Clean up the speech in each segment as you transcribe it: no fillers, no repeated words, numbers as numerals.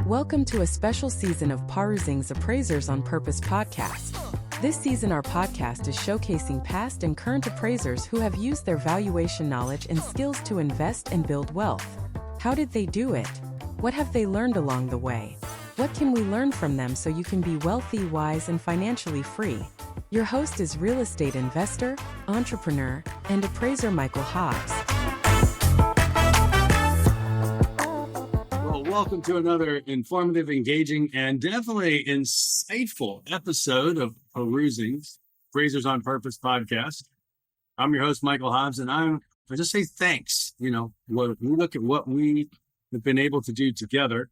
Welcome to a special season of Perusing's Appraisers on Purpose podcast. This season, our podcast is showcasing past and current appraisers who have used their valuation knowledge and skills to invest and build wealth. How did they do it? What have they learned along the way? What can we learn from them so you can be wealthy, wise, and financially free? Your host is real estate investor, entrepreneur, and appraiser Michael Hobbs. Well, welcome to another informative, engaging, and definitely insightful episode of Perusing's Appraisers on Purpose podcast. I'm your host, Michael Hobbs, and I just say thanks. We look at what we have been able to do together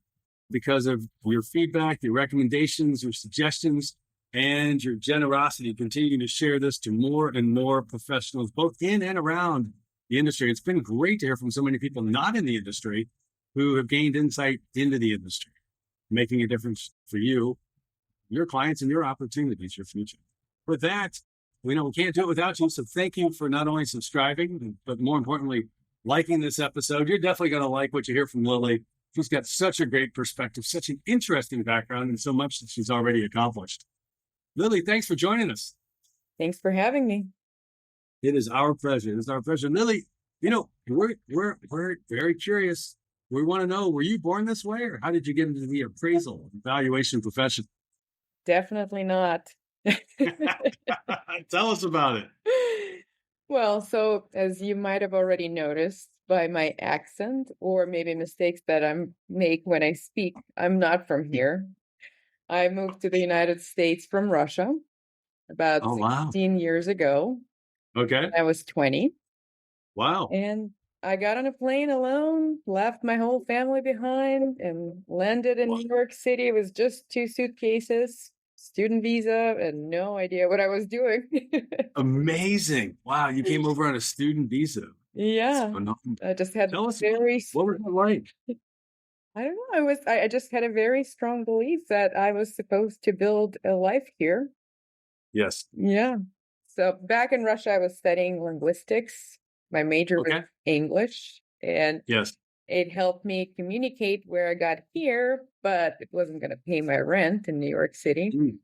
because of your feedback, your recommendations, your suggestions, and your generosity, continuing to share this to more and more professionals, both in and around the industry. It's been great to hear from so many people not in the industry who have gained insight into the industry, making a difference for you, your clients, and your opportunities, your future. With that, we know we can't do it without you, so thank you for not only subscribing, but more importantly, liking this episode. You're definitely going to like what you hear from Lily. She's got such a great perspective, such an interesting background, and so much that she's already accomplished. Lily, thanks for joining us. Thanks for having me. It is our pleasure. It is our pleasure. Lily, we're very curious. We want to know, were you born this way, or how did you get into the appraisal valuation profession? Definitely not. Tell us about it. Well, so as you might have already noticed by my accent or maybe mistakes that I make when I speak, I'm not from here. I moved to the United States from Russia about 16 years ago. Okay. I was 20. Wow. And I got on a plane alone, left my whole family behind, and landed in New York City. It was just 2 suitcases, student visa, and no idea what I was doing. Amazing. Wow. You came over on a student visa. Yeah. I just had what was it like? I don't know. I just had a very strong belief that I was supposed to build a life here. Yes. Yeah. So back in Russia, I was studying linguistics. My major was English, and yes, it helped me communicate where I got here, but it wasn't going to pay my rent in New York City.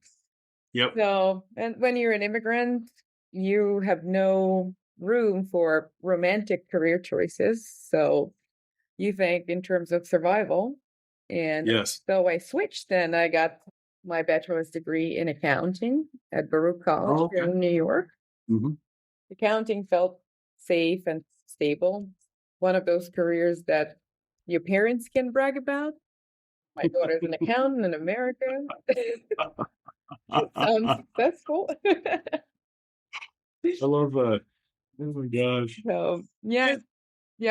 Yep. So, and when you're an immigrant, you have no room for romantic career choices. So you think in terms of survival. And so I switched, and I got my bachelor's degree in accounting at Baruch College here in New York. Mm-hmm. Accounting felt safe and stable. One of those careers that your parents can brag about. My daughter's an accountant in America. Sounds successful. I love that. Oh my gosh. So yeah.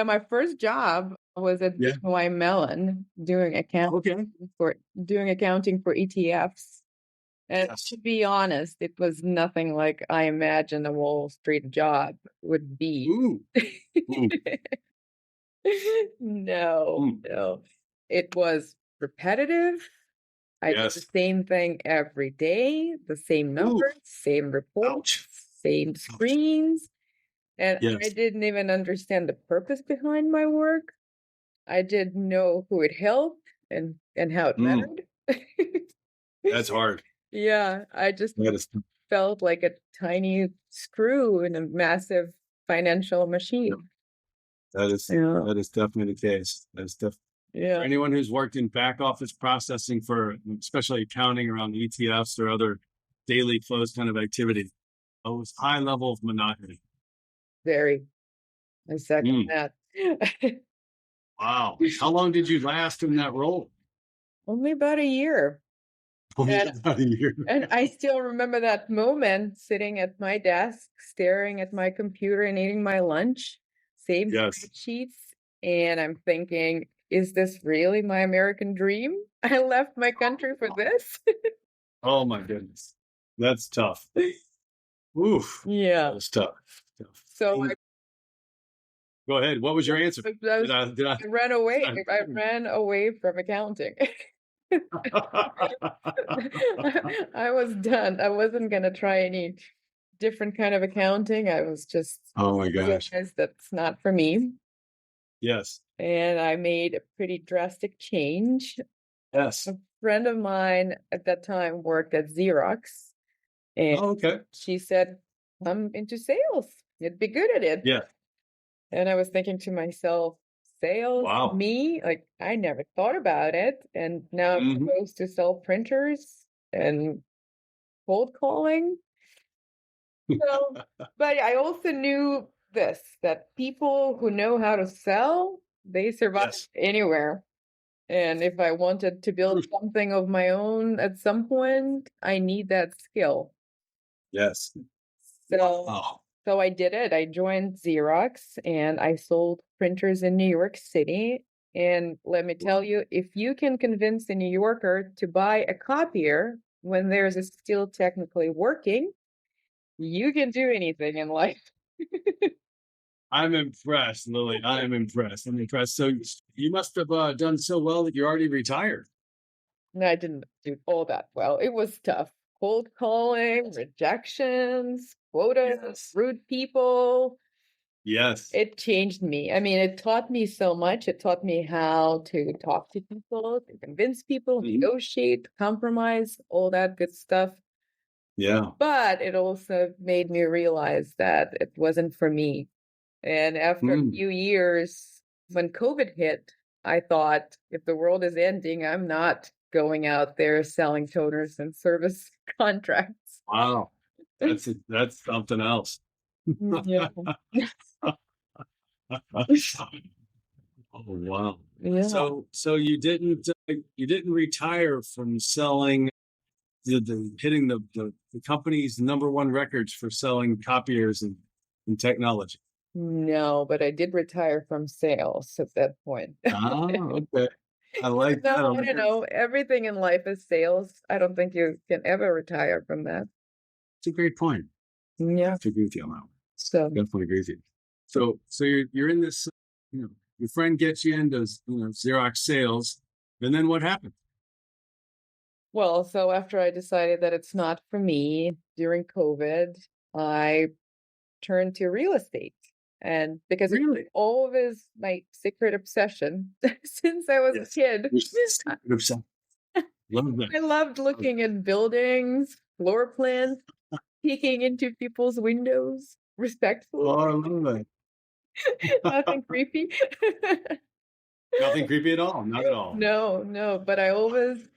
My first job was at BNY Mellon doing accounting for ETFs. And to be honest, it was nothing like I imagined a Wall Street job would be. Ooh. No. It was repetitive. I did the same thing every day, the same numbers, same reports, same screens. And I didn't even understand the purpose behind my work. I didn't know who it helped and how it mattered. That's hard. Yeah, I just felt like a tiny screw in a massive financial machine. That is definitely the case. For anyone who's worked in back office processing for especially accounting around ETFs or other daily close kind of activity, it was high level of monotony. Very. I second that. Wow. How long did you last in that role? Only about a year. And I still remember that moment sitting at my desk, staring at my computer and eating my lunch, same spreadsheets. And I'm thinking, is this really my American dream? I left my country for this. Oh my goodness. That's tough. Oof. Yeah. That's tough. So go ahead. What was your answer? I ran away. I ran away from accounting. I was done. I wasn't going to try any different kind of accounting. I was just, oh my gosh, that's not for me. Yes. And I made a pretty drastic change. Yes. A friend of mine at that time worked at Xerox, and okay. she said, I'm into sales. You'd be good at it. Yeah. And I was thinking to myself, sales, Wow. me? Like, I never thought about it. And now I'm supposed to sell printers and cold calling. So, but I also knew this, that people who know how to sell, they survive anywhere. And if I wanted to build something of my own at some point, I need that skill. Yes. So I did it. I joined Xerox and I sold printers in New York City. And let me tell you, if you can convince a New Yorker to buy a copier when there's a still technically working, you can do anything in life. I'm impressed, Lily. I'm impressed. So you must have done so well that you're already retired. No, I didn't do all that well. It was tough. Cold calling, rejections, quotas, rude people. Yes. It changed me. I mean, it taught me so much. It taught me how to talk to people, to convince people, negotiate, compromise, all that good stuff. Yeah. But it also made me realize that it wasn't for me. And after a few years, when COVID hit, I thought, if the world is ending, I'm not going out there selling toners and service contracts. Wow. That's something else. Yeah. Oh wow. Yeah. So you didn't retire from selling hitting the company's number one records for selling copiers and technology. No, but I did retire from sales at that point. Okay. I like that. No, I don't know. Everything in life is sales. I don't think you can ever retire from that. It's a great point. Yeah. I agree with you on that one. So Definitely agree with you. So you're in this, your friend gets you into, Xerox sales, and then what happened? well, so after I decided that it's not for me during COVID, I turned to real estate. And because it's Really? always my secret obsession since I was a kid. Love that. I loved looking at buildings, floor plans, peeking into people's windows respectfully. Oh, I love that. Nothing creepy. Nothing creepy at all. Not at all. No. But I always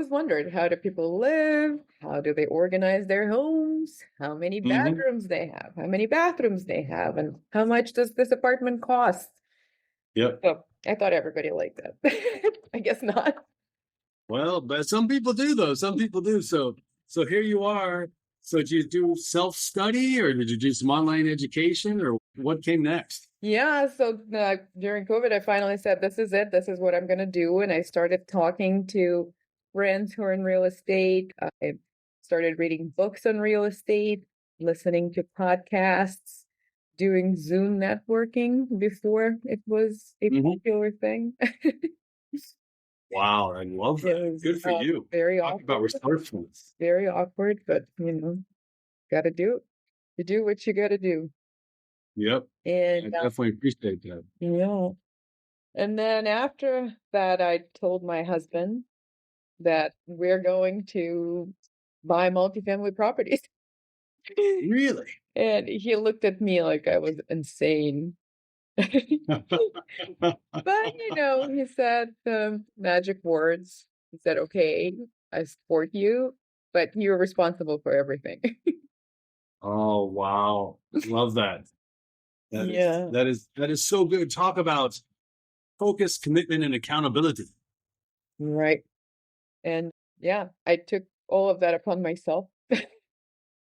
wondered, how do people live? How do they organize their homes? How many bedrooms they have? How many bathrooms they have? And how much does this apartment cost? Yep. So I thought everybody liked that. I guess not. Well, but some people do, though. Some people do. So here you are. So did you do self-study, or did you do some online education, or what came next? Yeah, so during COVID, I finally said, this is it. This is what I'm going to do. And I started talking to friends who are in real estate. I started reading books on real estate, listening to podcasts, doing Zoom networking before it was a popular thing. Wow, I love that. Good for you. Very awkward. Talk about resourcefulness. Very awkward, but got to do it. You do what you got to do. Yep. And I definitely appreciate that. Yeah. And then after that, I told my husband that we're going to buy multifamily properties. Really? And he looked at me like I was insane. But, he said the magic words. He said, okay, I support you, but you're responsible for everything. Oh, wow. Love that. That is so good. Talk about focus, commitment, and accountability. Right. And I took all of that upon myself.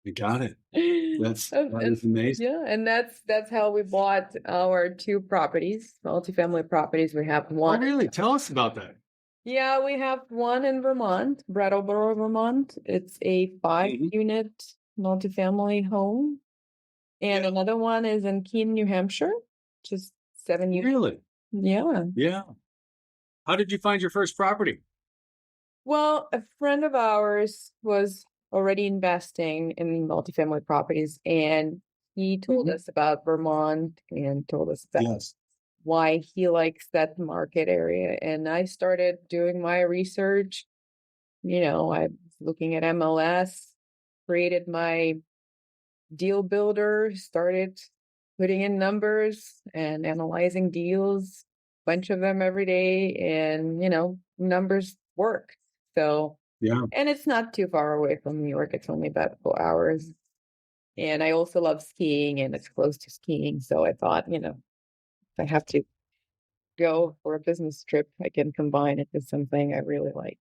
You got it. That is amazing. Yeah, and that's how we bought our 2 properties, multifamily properties. We have one. Oh, really? Tell us about that. Yeah, we have one in Vermont, Brattleboro, Vermont. It's a 5-unit multifamily home. And another one is in Keene, New Hampshire, just 7 units. Really? Yeah. Yeah. How did you find your first property? Well, a friend of ours was already investing in multifamily properties, and he told us about Vermont and told us that why he likes that market area. And I started doing my research. I was looking at MLS, created my deal builder, started putting in numbers and analyzing deals, bunch of them every day, and numbers work. So Yeah. And it's not too far away from New York. It's only about 4 hours. And I also love skiing, and it's close to skiing. So I thought, if I have to go for a business trip, I can combine it with something I really like.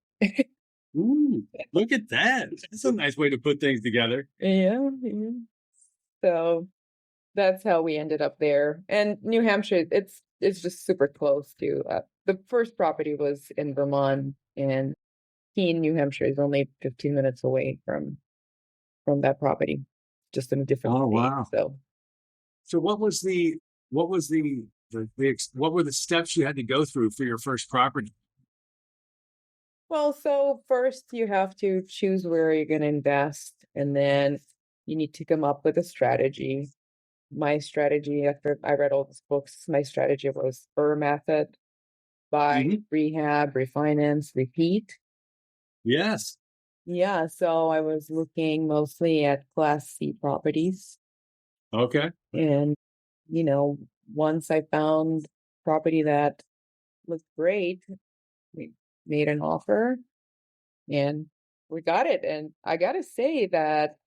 Ooh, look at that. That's a nice way to put things together. Yeah. So that's how we ended up there. And New Hampshire, it's just super close to the first property was in Vermont, and Keene, New Hampshire is only 15 minutes away from that property, just in a different Oh, state. wow. So what were the steps you had to go through for your first property? Well, so first you have to choose where you're going to invest, and then you need to come up with a strategy. My strategy, after I read all these books, my strategy was BRRRR method: buy, rehab, refinance, repeat. Yes. Yeah, so I was looking mostly at Class C properties. Okay. And, once I found property that looked great, we made an offer and we got it. And I gotta say that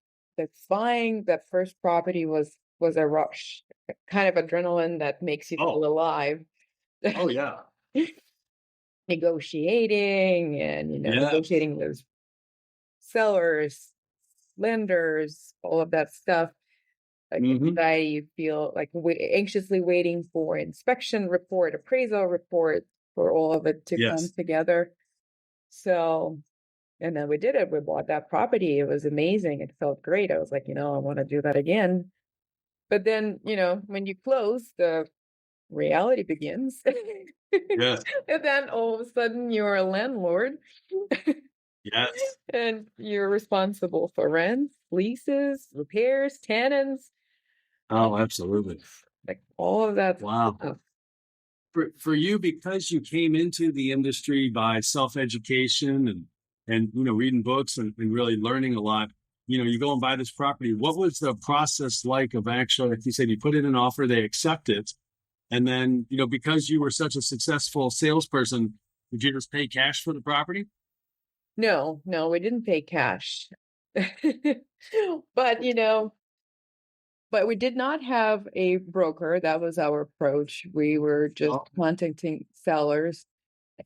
buying that first property was a rush, kind of adrenaline that makes you feel alive. Oh, yeah. Negotiating and, negotiating with sellers, lenders, all of that stuff. Like anxiety, you feel like anxiously waiting for inspection report, appraisal report, for all of it to come together. So, and then we did it. We bought that property. It was amazing. It felt great. I was like, I want to do that again. But then, when you close, the reality begins. Yes. And then all of a sudden you're a landlord. Yes. And you're responsible for rents, leases, repairs, tenants. Oh, absolutely. Like all of that. Wow. Stuff. For you, because you came into the industry by self-education and reading books and really learning a lot, you go and buy this property. What was the process like of actually, like you said, you put in an offer, they accept it. And then, because you were such a successful salesperson, did you just pay cash for the property? No, we didn't pay cash. But, but we did not have a broker. That was our approach. We were just contacting sellers,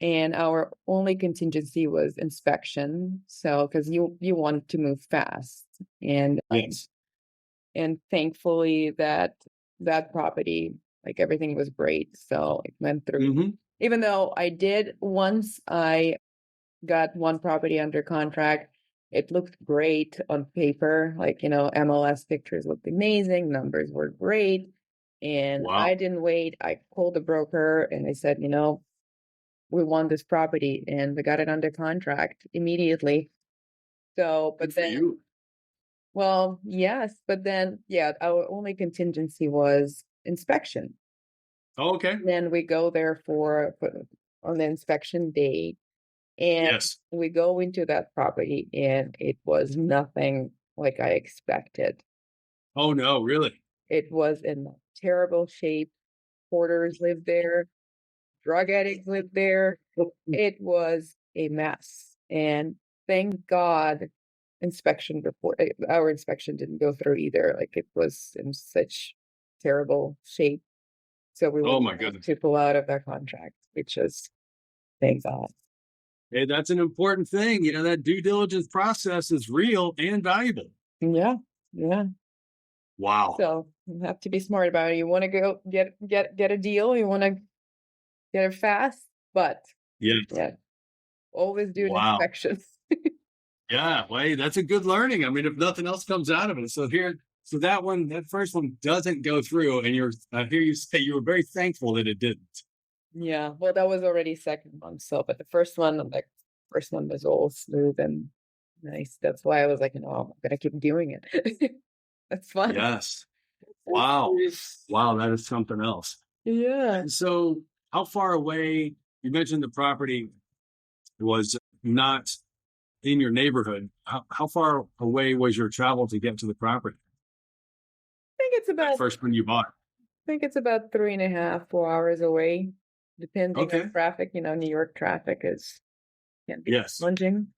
and our only contingency was inspection. So, because you want to move fast, and and thankfully that property, like everything was great. So it went through. Even though once I got one property under contract, it looked great on paper. Like, MLS pictures looked amazing. Numbers were great. And I didn't wait. I called the broker and I said, we want this property, and we got it under contract immediately. So, but then, well, yes, but then, our only contingency was inspection. Oh, okay. And then we go there on the inspection day. And we go into that property, and it was nothing like I expected. Oh, no, really? It was in terrible shape. Hoarders lived there. Drug addicts lived there. It was a mess. And thank God our inspection didn't go through either. Like, it was in such terrible shape. So we were able to pull out of that contract, which is, thank God. Hey, that's an important thing. That due diligence process is real and valuable. Yeah. Wow. So you have to be smart about it. You want to go get a deal. You want to get it fast, but always do an inspection. Yeah, well, that's a good learning. I mean, if nothing else comes out of it. So that first one doesn't go through, and I hear you say you were very thankful that it didn't. Yeah, well, that was already second one. So, but the first one was all smooth and nice. That's why I was like, I'm gonna keep doing it. That's fun. Yes. Wow. Wow, that is something else. Yeah. And so how far away, you mentioned the property was not in your neighborhood. How far away was your travel to get to the property? I think it's about First when you bought. I think it's about 3.5, 4 hours away, depending on Okay. traffic. New York traffic can be Yes. challenging.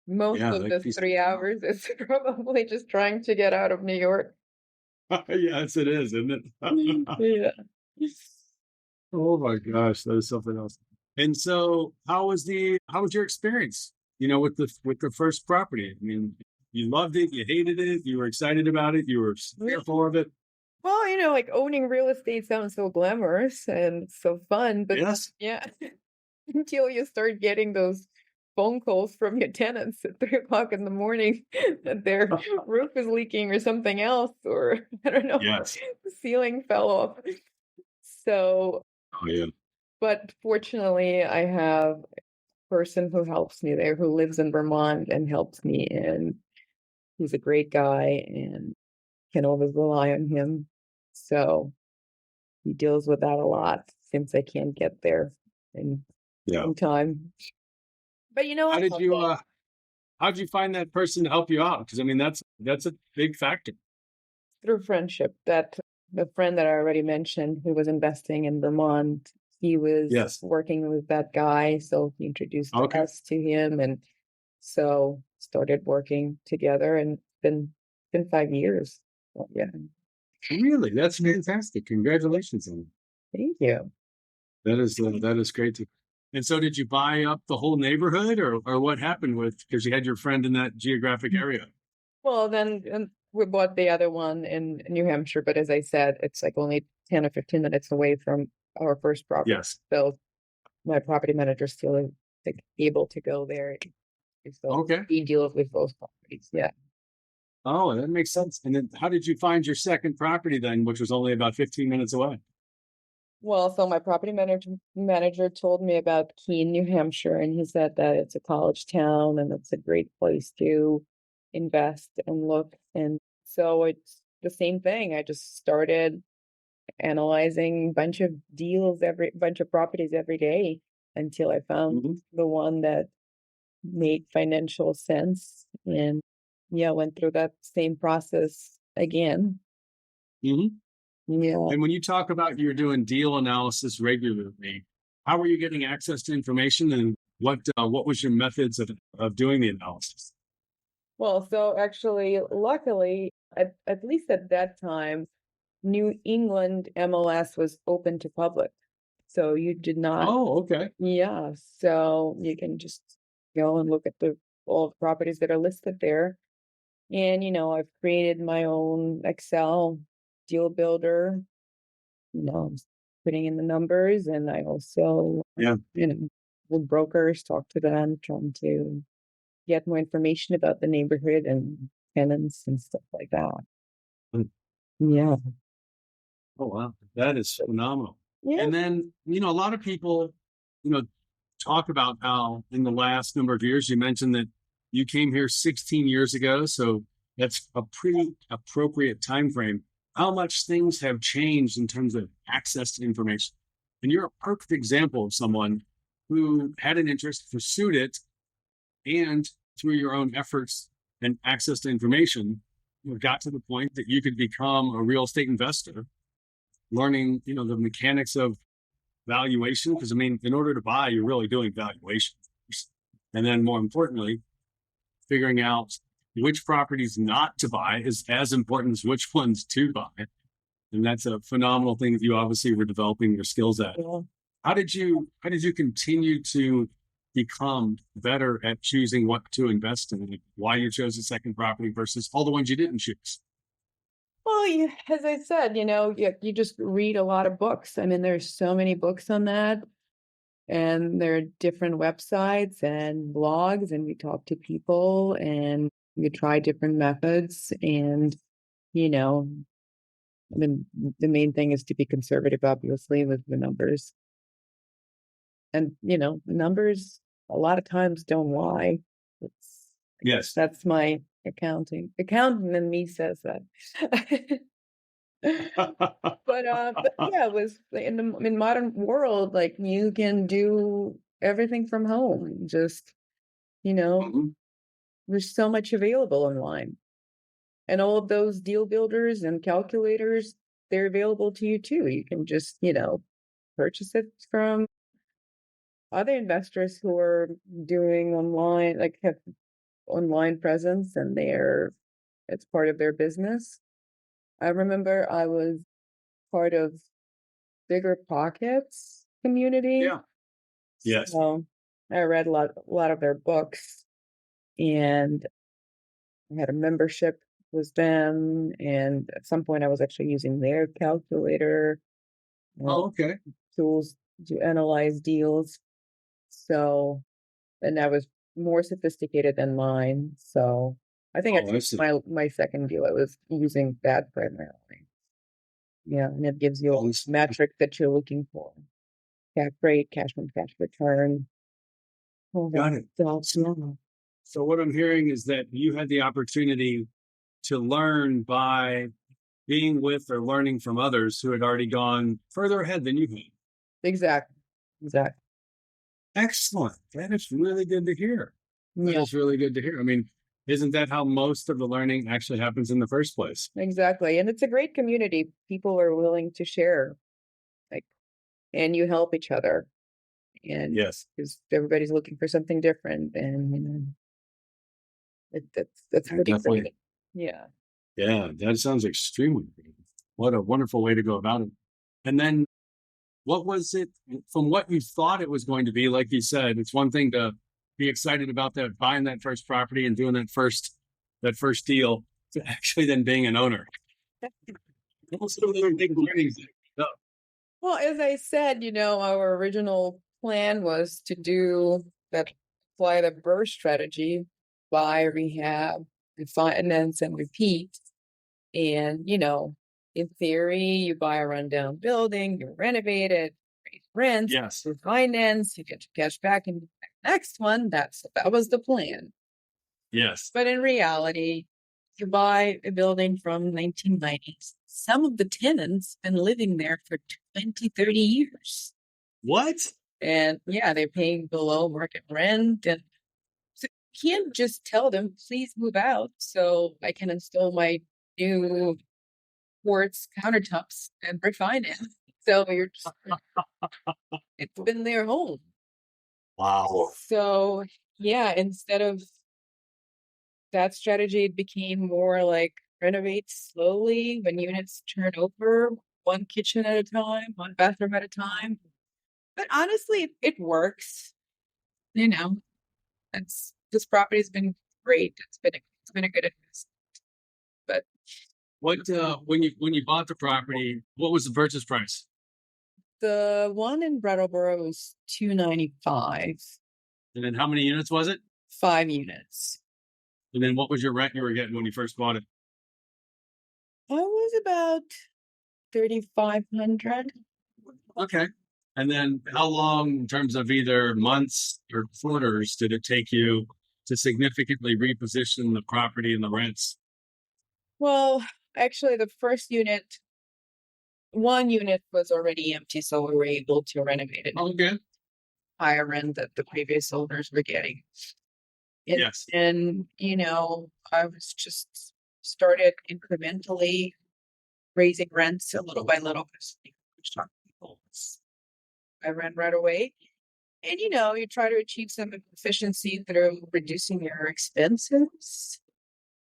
Most Yeah. of That the could be 3 hours is probably just trying to get out of New York. yes, it is, isn't it? Yeah. Oh my gosh, that is something else. And so how was your experience, with the first property? I mean, you loved it, you hated it, you were excited about it, you were fearful of it. Well, like owning real estate sounds so glamorous and so fun, but Yes. yeah, until you start getting those phone calls from your tenants at 3 o'clock in the morning that their roof is leaking or something else, or I don't know, Yes. the ceiling fell off. So, Oh yeah. but fortunately, I have a person who helps me there who lives in Vermont and helps me, and he's a great guy and can always rely on him. So he deals with that a lot since I can't get there in Yeah. in time. But How I did love you that. how did you find that person to help you out? Because I mean that's a big factor. Through friendship, that the friend that I already mentioned who was investing in Vermont, he was Yes. working with that guy, so he introduced Okay. us to him, and so started working together, and been 5 years. Well, yeah, Really? That's fantastic. Congratulations on it. thank you. That is great to. And so did you buy up the whole neighborhood or what happened with because you had your friend in that geographic area? Well, then we bought the other one in New Hampshire, but as I said, it's like only 10 or 15 minutes away from our first property. Yes. So my property manager still is like able to go there. So Okay. he deals with both properties. Yeah. Oh, that makes sense. And then how did you find your second property then, which was only about 15 minutes away? Well, so my property manager told me about Keene, New Hampshire, and he said that it's a college town and it's a great place to invest and look. And so it's the same thing. I just started analyzing bunch of properties every day until I found Hmm. the one that made financial sense. And yeah, went through that same process again. Hmm. Yeah. And when you talk about you're doing deal analysis regularly, how are you getting access to information and what was your methods of doing the analysis? Well, so actually, luckily, at least at that time, New England MLS was open to public. So you did not, Oh, okay. yeah, so you can just go and look at all the properties that are listed there. And, I've created my own Excel deal builder, putting in the numbers. And I also, Yeah. with brokers, talk to them, trying to get more information about the neighborhood and tenants and stuff like that. Mm. Yeah. Oh, wow. That is phenomenal. Yeah. And then, a lot of people, you know, talk about how in the last number of years, you mentioned that you came here 16 years ago. So that's a pretty appropriate time frame. How much things have changed in terms of access to information. And you're a perfect example of someone who had an interest, pursued it, and through your own efforts and access to information, you got to the point that you could become a real estate investor, learning, the mechanics of valuation. Because I mean, in order to buy, you're really doing valuation. And then more importantly, figuring out which properties not to buy is as important as which ones to buy. And that's a phenomenal thing that you obviously were developing your skills at. Yeah. How did you continue to become better at choosing what to invest in? Like why you chose a second property versus all the ones you didn't choose? Well, as I said, you just read a lot of books. I mean, there's so many books on that, and there are different websites and blogs, and we talk to people and we try different methods. And, you know, the main thing is to be conservative, obviously, with the numbers. And, the numbers a lot of times don't lie. It's, I guess Yes. that's my accountant and me says that. But yeah, it was in modern world, like you can do everything from home. Just, there's so much available online. And all of those deal builders and calculators, they're available to you too. You can just, purchase it from other investors who are doing online, like have online presence, and it's part of their business. I remember I was part of Bigger Pockets community. Yeah. Yes. So I read a lot of their books, and I had a membership with them. And at some point, I was actually using their calculator okay. tools to analyze deals. So, and that was more sophisticated than mine. So I think it's my second deal. I was using that primarily. Yeah, and it gives you a metric that you're looking for. Cap rate, cash on cash return. Got it. So what I'm hearing is that you had the opportunity to learn by being with or learning from others who had already gone further ahead than you had. Exactly. Excellent. That is really good to hear. That is really good to hear. I mean, isn't that how most of the learning actually happens in the first place? Exactly. And it's a great community. People are willing to share, and you help each other. And yes, because everybody's looking for something different, and that's pretty great. Yeah. Yeah, that sounds extremely great. What a wonderful way to go about it. And then what was it from what you thought it was going to be? Like you said, it's one thing to be excited about that, buying that first property and doing that first deal, to actually then being an owner. Well, as I said, our original plan was to apply the BRRRR strategy, buy, rehab, refinance, and repeat. And, in theory, you buy a rundown building, you renovate it, raise rents, refinance, you get your cash back in the next one. That was the plan. Yes. But in reality, you buy a building from 1990s. Some of the tenants been living there for 20, 30 years. What? And they're paying below market rent. And so you can't just tell them, please move out so I can install my new quartz countertops and refinance. So you're just, it's been their home. Wow. So instead of that strategy, it became more like renovate slowly when units turn over, one kitchen at a time, one bathroom at a time. But honestly, it works. This property's been great. It's been a good investment. But what when you bought the property, what was the purchase price? The one in Brattleboro was $295. And then how many units was it? 5 units. And then what was your rent you were getting when you first bought it? It was about $3,500. Okay. And then how long, in terms of either months or quarters, did it take you to significantly reposition the property and the rents? Well, actually, the first one unit was already empty, so we were able to renovate it. Okay. Higher rent that the previous owners were getting. Yes. And, I was just started incrementally raising rents a little by little because I ran right away. And, you try to achieve some efficiency through reducing your expenses.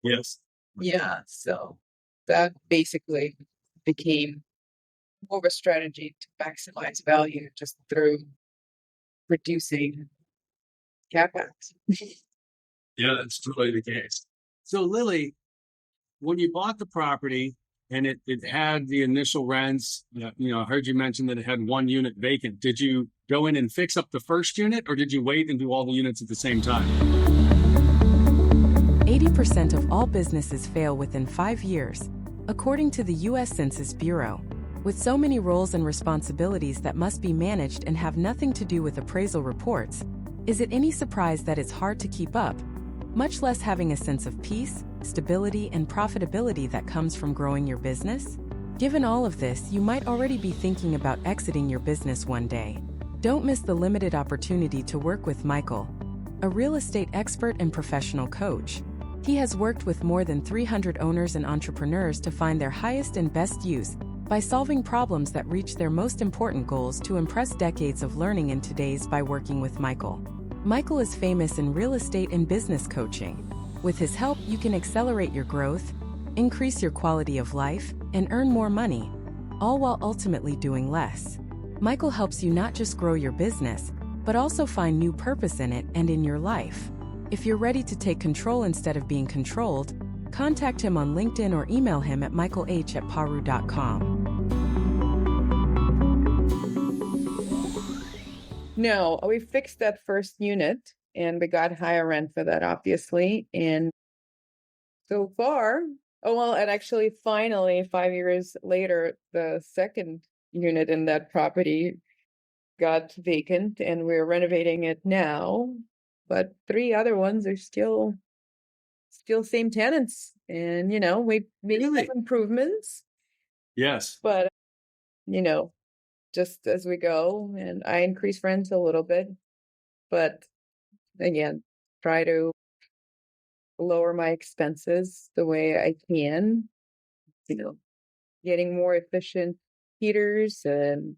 Yes. Yeah. So that basically became more of a strategy to maximize value just through reducing CapEx. Yeah, that's totally the case. So, Lily, when you bought the property and it had the initial rents, I heard you mention that it had one unit vacant. Did you go in and fix up the first unit, or did you wait and do all the units at the same time? 80% of all businesses fail within 5 years, according to the U.S. Census Bureau. With so many roles and responsibilities that must be managed and have nothing to do with appraisal reports, is it any surprise that it's hard to keep up, much less having a sense of peace, stability, and profitability that comes from growing your business? Given all of this, you might already be thinking about exiting your business one day. Don't miss the limited opportunity to work with Michael, a real estate expert and professional coach. He has worked with more than 300 owners and entrepreneurs to find their highest and best use by solving problems that reach their most important goals. To impress, decades of learning in today's by working with Michael. Michael is famous in real estate and business coaching. With his help, you can accelerate your growth, increase your quality of life, and earn more money, all while ultimately doing less. Michael helps you not just grow your business, but also find new purpose in it and in your life. If you're ready to take control instead of being controlled, contact him on LinkedIn or email him at michaelh@paru.com. No, we fixed that first unit and we got higher rent for that, obviously. And so far, and actually, finally, 5 years later, the second unit in that property got vacant and we're renovating it now. But 3 other ones are still same tenants. And, we made some improvements. Yes. But, just as we go, and I increase rent a little bit. But again, try to lower my expenses the way I can, getting more efficient heaters and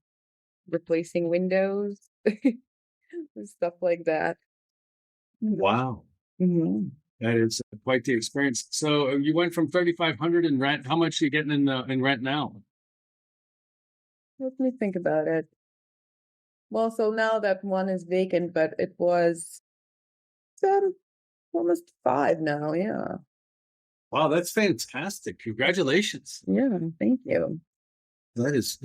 replacing windows, and stuff like that. Wow. Mm-hmm. That is quite the experience. So you went from $3,500 in rent. How much are you getting in rent now? Let me think about it. Well, so now that one is vacant, but it was almost 5 now. Yeah. Wow, that's fantastic. Congratulations. Yeah, thank you. That is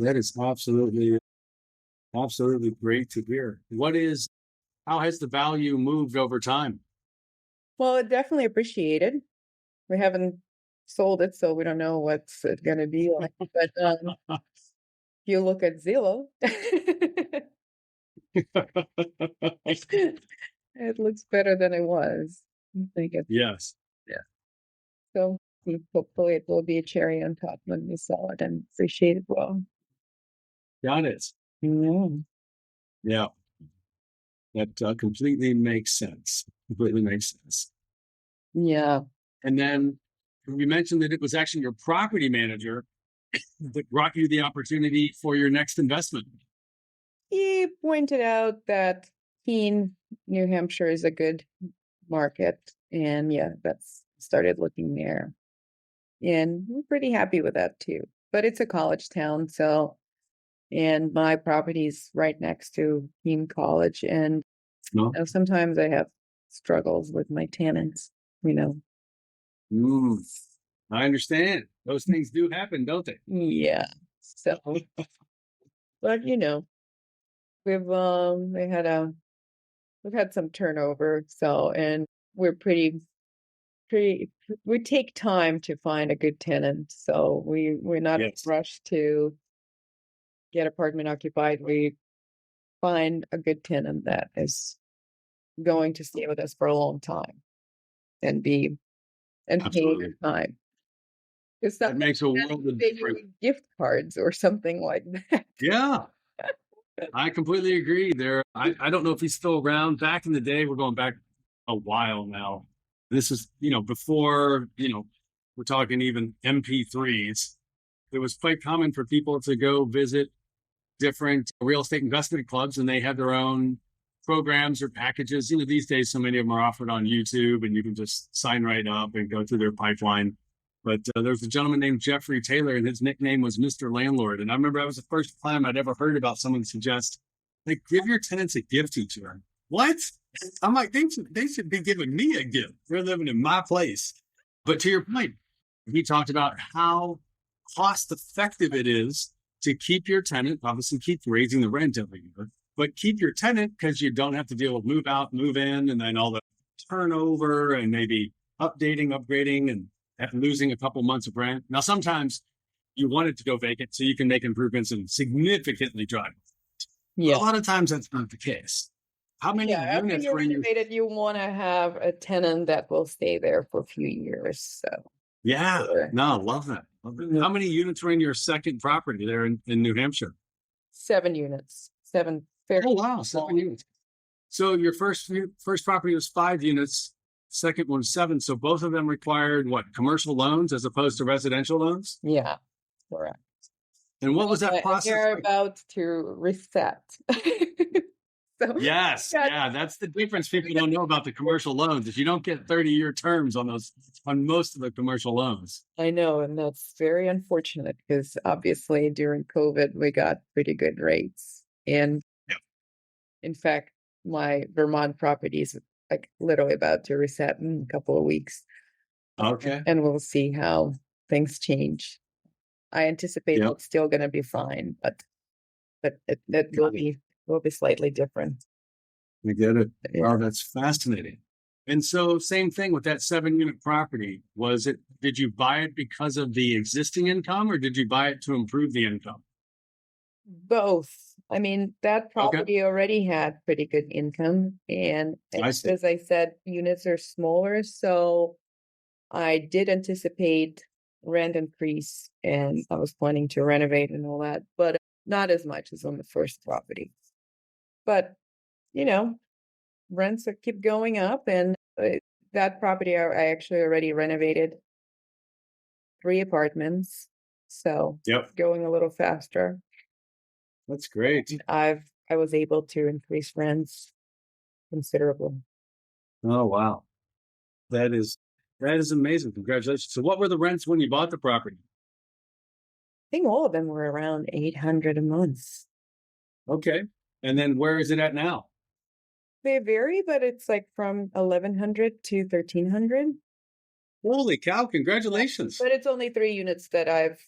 absolutely great to hear. How has the value moved over time? Well, it definitely appreciated. We haven't sold it, so we don't know what's it going to be like. But if you look at Zillow, it looks better than it was. I think it's, Yes. yeah. So hopefully it will be a cherry on top when we sell it and appreciate it well. Got it. Mm-hmm. Yeah. That completely makes sense. Yeah. And then you mentioned that it was actually your property manager that brought you the opportunity for your next investment. He pointed out that Keene, New Hampshire is a good market. And that's started looking there. And we're pretty happy with that too. But it's a college town, and my property's right next to Keene College. And sometimes I have struggles with my tenants, I understand. Those things do happen, don't they? Yeah. So, but we've had some turnover. So, and we're pretty. We take time to find a good tenant. So we're not rushed to get apartment occupied. We find a good tenant that is going to stay with us for a long time and pay in time. That makes a world of difference. Gift cards or something like that. Yeah, I completely agree. I don't know if he's still around. Back in the day, we're going back a while now. This is, before, we're talking even MP3s. It was quite common for people to go visit different real estate investment clubs, and they had their own programs or packages. These days, so many of them are offered on YouTube, and you can just sign right up and go through their pipeline. But there's a gentleman named Jeffrey Taylor, and his nickname was Mr. Landlord. And I remember that was the first time I'd ever heard about someone suggest, give your tenants a gift each year. What? I'm like, they should be giving me a gift. They're living in my place. But to your point, he talked about how cost effective it is to keep your tenant, obviously keep raising the rent every year, but keep your tenant because you don't have to deal with move out, move in, and then all the turnover and maybe upgrading, and losing a couple months of rent. Now, sometimes you want it to go vacant so you can make improvements and significantly drive. Yeah. A lot of times that's not the case. How many units after you're renovated, you want to have a tenant that will stay there for a few years. So Yeah. No, love that. How many units were in your second property there in New Hampshire? 7 units, 7 fair. Oh, wow. 7 units. So your first property was 5 units, second one 7. So both of them required what, commercial loans as opposed to residential loans? Yeah, correct. And what was that process They're like? about to reset. So Yes, yeah, that's the difference people don't know about the commercial loans. If you don't get 30-year terms on most of the commercial loans. I know, and that's very unfortunate because obviously during COVID we got pretty good rates. And Yeah. in fact, my Vermont property is like literally about to reset in a couple of weeks. Okay. And we'll see how things change. I anticipate Yep. it's still gonna be fine, but it will be slightly different. We get it. Yeah. Wow, that's fascinating. And so same thing with that 7 unit property. Did you buy it because of the existing income or did you buy it to improve the income? Both. I mean, that Okay. property already had pretty good income, and I see. as I said, units are smaller, so I did anticipate rent increase, and I was planning to renovate and all that, but not as much as on the first property. But, you know, rents keep going up, and that property I actually already renovated 3 apartments, so Yep. going a little faster. That's great. I was able to increase rents considerably. Oh, wow. That is amazing. Congratulations. So what were the rents when you bought the property? I think all of them were around 800 a month. Okay. And then where is it at now? They vary, but it's like from 1,100 to 1,300. Holy cow, congratulations. But it's only 3 units that I've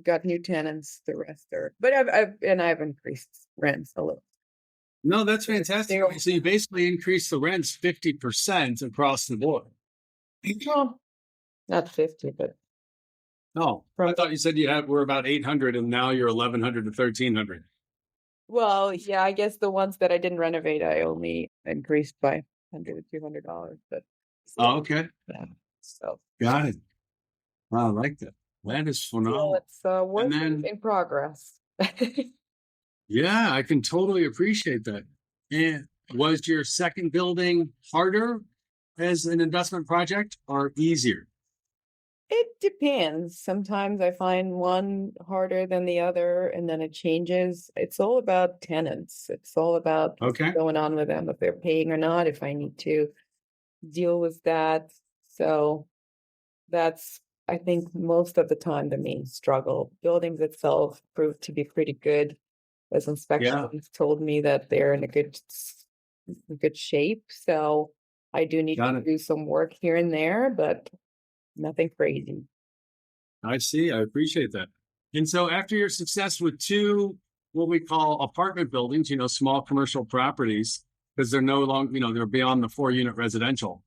got new tenants. The rest are, but I've increased rents a little. No, that's fantastic. So you basically increased the rents 50% across the board. Well, not 50, but No, I thought you said were about 800 and now you're 1,100 to 1,300. well, yeah, I guess the ones that I didn't renovate, I only increased by $100 to $200, but Oh, okay. yeah, so Got it. Wow, I like that. That is phenomenal. it's work in progress. Yeah, I can totally appreciate that. And was your second building harder as an investment project or easier? It depends. Sometimes I find one harder than the other, and then it changes. It's all about tenants. It's all about what's Okay. going on with them, if they're paying or not, if I need to deal with that. So that's, I think, most of the time the main struggle. Buildings itself proved to be pretty good, as Yeah. inspections told me that they're in a good shape. So I do need Got to it. do some work here and there, but nothing crazy. I see. I appreciate that. And so after your success with 2, what we call apartment buildings, small commercial properties, because they're no longer, they're beyond the 4-unit residential.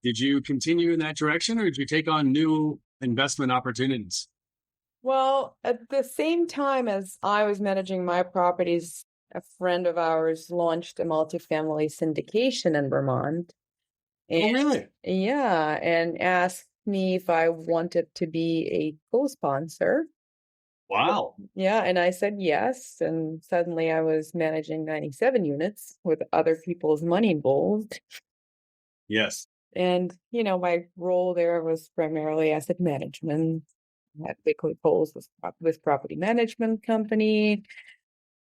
Did you continue in that direction or did you take on new investment opportunities? Well, at the same time as I was managing my properties, a friend of ours launched a multifamily syndication in Vermont. Oh, And really? yeah, and asked me if I wanted to be a co-sponsor. Wow. Yeah, and I said yes. And suddenly I was managing 97 units with other people's money involved. Yes. And, my role there was primarily asset management. I had weekly calls with property management company.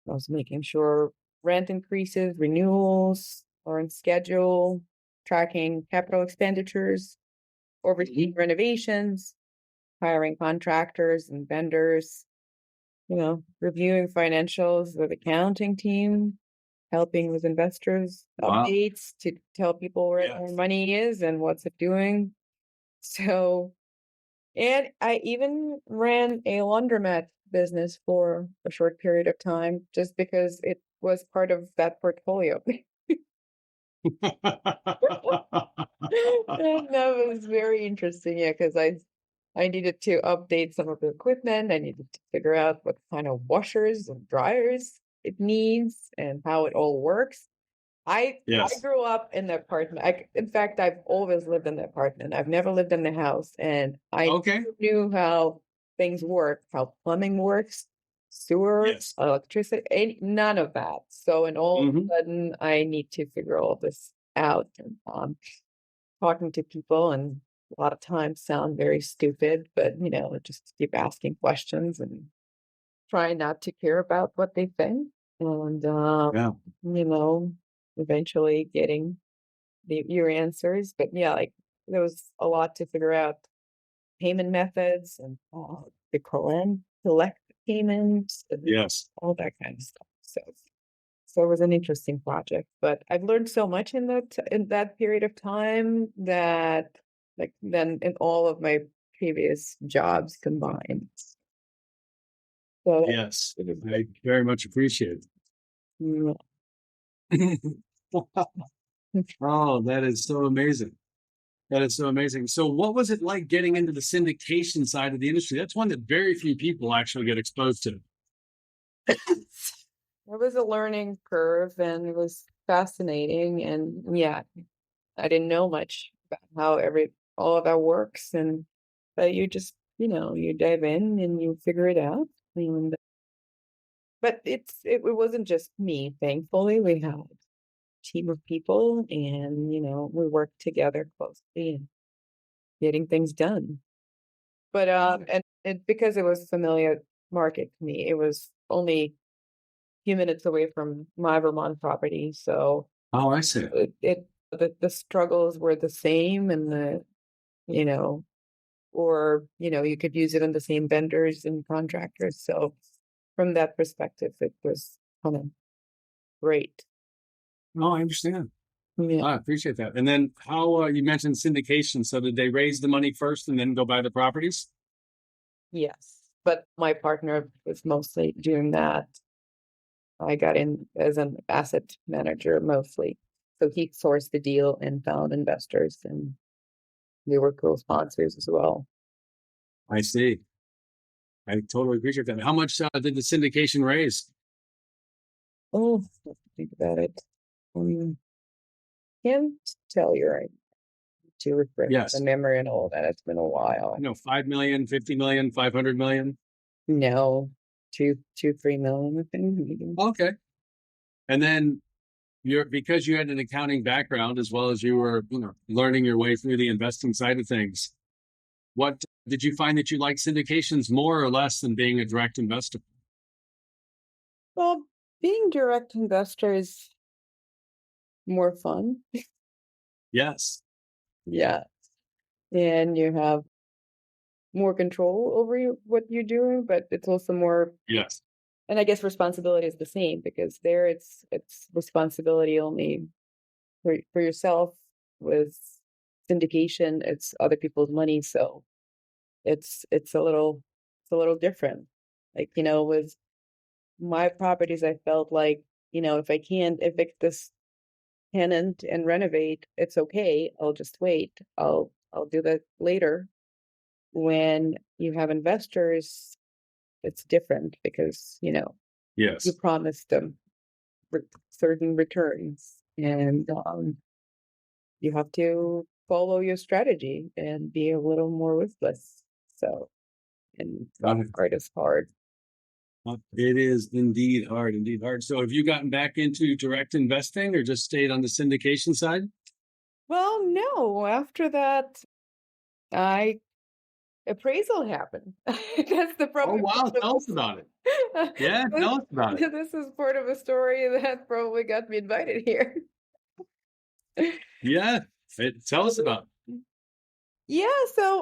I was making sure rent increases, renewals are on schedule, tracking capital expenditures, overseeing renovations, hiring contractors and vendors, reviewing financials with accounting team, helping with investors Wow. updates to tell people where their money is and what's it doing. So, and I even ran a laundromat business for a short period of time just because it was part of that portfolio. And that was very interesting, yeah, because I needed to update some of the equipment. I needed to figure out what kind of washers and dryers it needs and how it all works. I grew up in the apartment. In fact, I've always lived in the apartment. I've never lived in the house, and I knew how things work, how plumbing works, sewers, electricity, none of that. So, and all of a sudden, I need to figure all this out. And talking to people, and a lot of times sound very stupid, but just keep asking questions and try not to care about what they think, and eventually getting your answers. But yeah, like there was a lot to figure out, payment methods and the collect payments, and all that kind of stuff. So it was an interesting project, but I've learned so much in that period of time that, like, then in all of my previous jobs combined. So yes, I very much appreciate it. Oh, that is so amazing. That is so amazing. So what was it like getting into the syndication side of the industry? That's one that very few people actually get exposed to. It was a learning curve, and it was fascinating. And yeah, I didn't know much about how all of that works, and but you just you dive in and you figure it out. But it wasn't just me. Thankfully, we had a team of people, and we worked together closely and getting things done. But because it was a familiar market to me, it was only few minutes away from my Vermont property. So I see. The struggles were the same, and you could use it on the same vendors and contractors. So from that perspective, it was kind of great. Oh, I understand. Yeah. I appreciate that. And then how you mentioned syndication. So did they raise the money first and then go buy the properties? Yes, but my partner was mostly doing that. I got in as an asset manager mostly. So he sourced the deal and found investors, and we were co-sponsors as well. I see. I totally appreciate that. How much did the syndication raise? Oh, let's think about it. Can't tell you right to refresh the memory and all that. It's been a while. 5 million, 50 million, 500 million? No, 3 million, I think. Okay. And then because you had an accounting background, as well as you were, learning your way through the investing side of things, what did you find that you like syndications more or less than being a direct investor? Well, being direct investor is more fun. Yes. Yeah. And you have more control over what you're doing, but it's also more. Yes. And I guess responsibility is the same, because there it's responsibility only for yourself. With syndication, it's other people's money, so it's a little different. Like, with my properties, I felt like, if I can't evict this tenant and renovate, it's okay. I'll just wait. I'll do that later. When you have investors, it's different, because Yes. you promised them certain returns, and you have to follow your strategy and be a little more ruthless. So, and that part is hard. It is indeed hard, indeed hard. So have you gotten back into direct investing or just stayed on the syndication side? Well, no. After that, appraisal happened. That's the problem. Oh, wow. Tell us about it. Yeah, tell us about it. This is part of a story that probably got me invited here. Yeah. Tell us about it. Yeah, so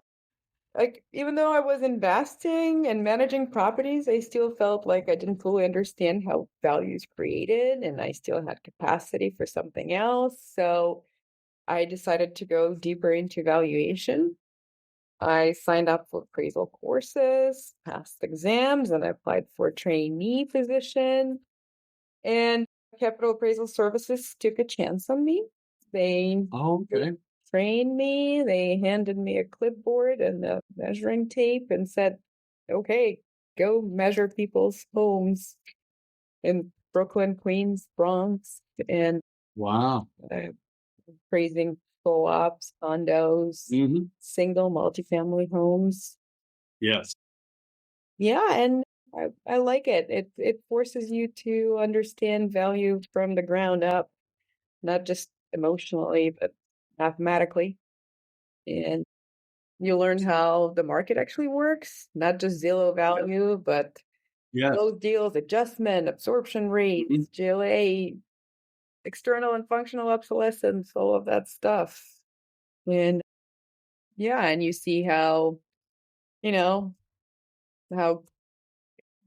like, even though I was investing and managing properties, I still felt like I didn't fully understand how value is created, and I still had capacity for something else. So I decided to go deeper into valuation. I signed up for appraisal courses, passed exams, and I applied for a trainee position. And Capital Appraisal Services took a chance on me. They trained me. They handed me a clipboard and a measuring tape and said, okay, go measure people's homes in Brooklyn, Queens, Bronx. And Wow. Appraising co-ops, condos, single multifamily homes. Yes. Yeah, and I like it. It forces you to understand value from the ground up, not just emotionally, but mathematically. And you learn how the market actually works, not just Zillow value, but those deals, adjustment, absorption rates, GLA, external and functional obsolescence, all of that stuff. And yeah, and you see how, how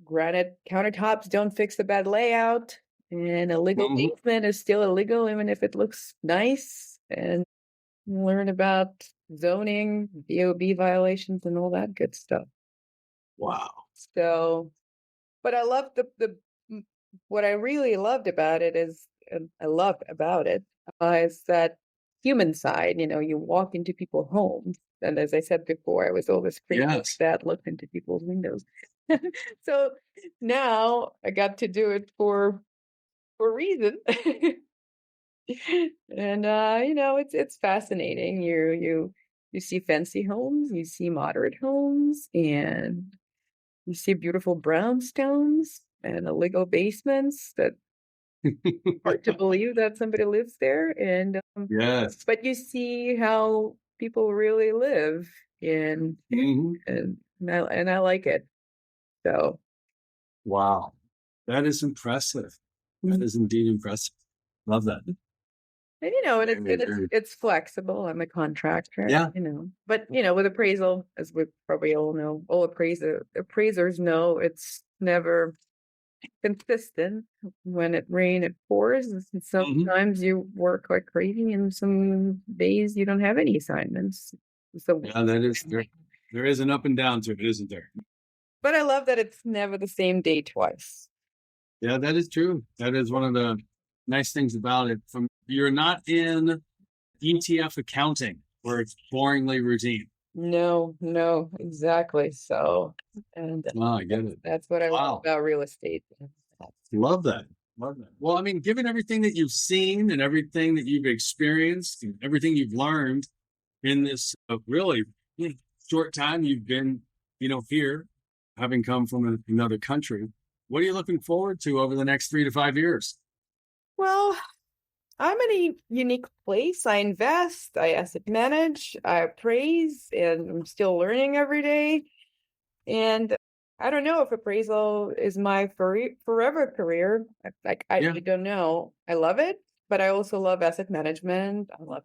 granite countertops don't fix the bad layout, and a legal basement is still illegal even if it looks nice. And learn about zoning, DOB violations, and all that good stuff. Wow. So, but I love what I really loved about it is, is that human side. You walk into people's homes, and as I said before, I was always freaked that looked into people's windows. So now I got to do it for a reason. And it's fascinating. You see fancy homes, you see moderate homes, and you see beautiful brownstones and illegal basements that hard to believe that somebody lives there. And but you see how people really live, and I like it. So wow, that is impressive. That is indeed impressive. Love that. And it's flexible. I'm a contractor. Yeah. But with appraisal, as we probably all know, all appraisers know, it's never consistent. When it rains, it pours. And sometimes you work like crazy, and some days you don't have any assignments. So that is there is an up and down to it, isn't there? But I love that it's never the same day twice. Yeah, that is true. That is one of the nice things about it. You're not in ETF accounting where it's boringly routine. No, exactly. So, and I get it. That's what I love about real estate. Love that. Well, I mean, given everything that you've seen and everything that you've experienced and everything you've learned in this really short time you've been, here, having come from another country, what are you looking forward to over the next 3 to 5 years? Well, I'm in a unique place. I invest, I asset manage, I appraise, and I'm still learning every day. And I don't know if appraisal is my forever career. I don't know. I love it, but I also love asset management. I love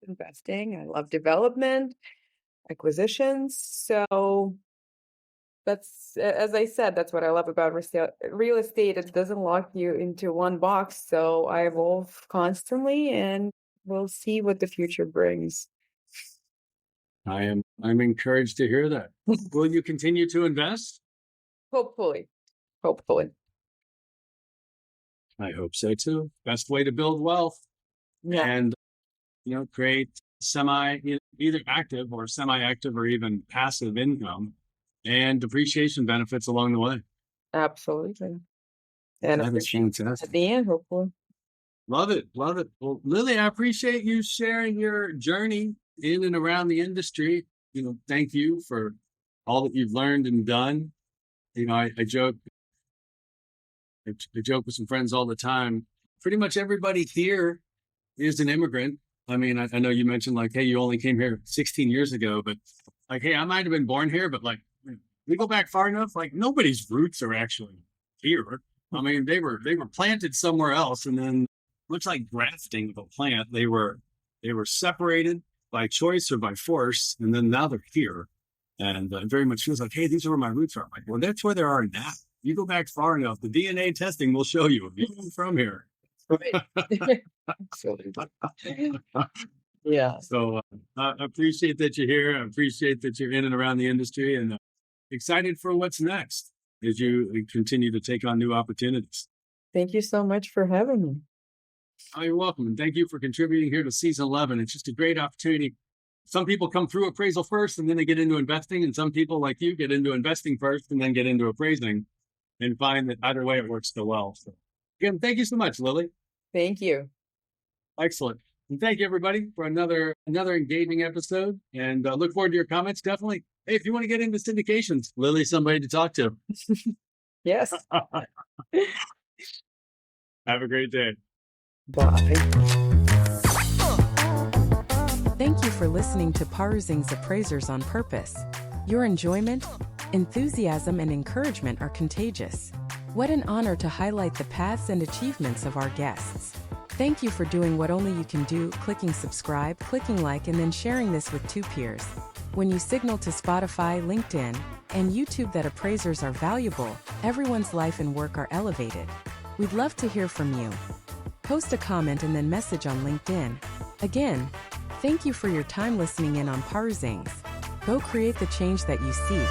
investing. I love development, acquisitions. So that's, as I said, that's what I love about real estate. It doesn't lock you into one box. So I evolve constantly, and we'll see what the future brings. I'm encouraged to hear that. Will you continue to invest? Hopefully. I hope so too. Best way to build wealth. Yeah. And create either active or semi-active or even passive income and depreciation benefits along the way. Absolutely. And that is fantastic. At the end, hopefully. Love it. Well, Lily, I appreciate you sharing your journey in and around the industry. Thank you for all that you've learned and done. I joke with some friends all the time. Pretty much everybody here is an immigrant. I mean, I know you mentioned hey, you only came here 16 years ago, but hey, I might have been born here, but we go back far enough, nobody's roots are actually here. I mean, they were planted somewhere else, and then looks like grafting of a plant. They were separated by choice or by force, and then now they're here. And it very much feels hey, these are where my roots are. Well, that's where they are now. You go back far enough, the DNA testing will show you if you're from here. Yeah. So I appreciate that you're here. I appreciate that you're in and around the industry, and excited for what's next as you continue to take on new opportunities. Thank you so much for having me. Oh, you're welcome. And thank you for contributing here to season 11. It's just a great opportunity. Some people come through appraisal first and then they get into investing. And some people like you get into investing first and then get into appraising and find that either way it works so well. So again, thank you so much, Lily. Thank you. Excellent. And thank you, everybody, for another engaging episode. And look forward to your comments. Definitely. Hey, if you want to get into syndications, Lily's somebody to talk to. Yes. Have a great day. Bye. Thank you for listening to Perusing's Appraisers on Purpose. Your enjoyment, enthusiasm, and encouragement are contagious. What an honor to highlight the paths and achievements of our guests. Thank you for doing what only you can do, clicking subscribe, clicking like, and then sharing this with 2 peers. When you signal to Spotify, LinkedIn, and YouTube that appraisers are valuable, everyone's life and work are elevated. We'd love to hear from you. Post a comment and then message on LinkedIn. Again, thank you for your time listening in on Perusings. Go create the change that you seek.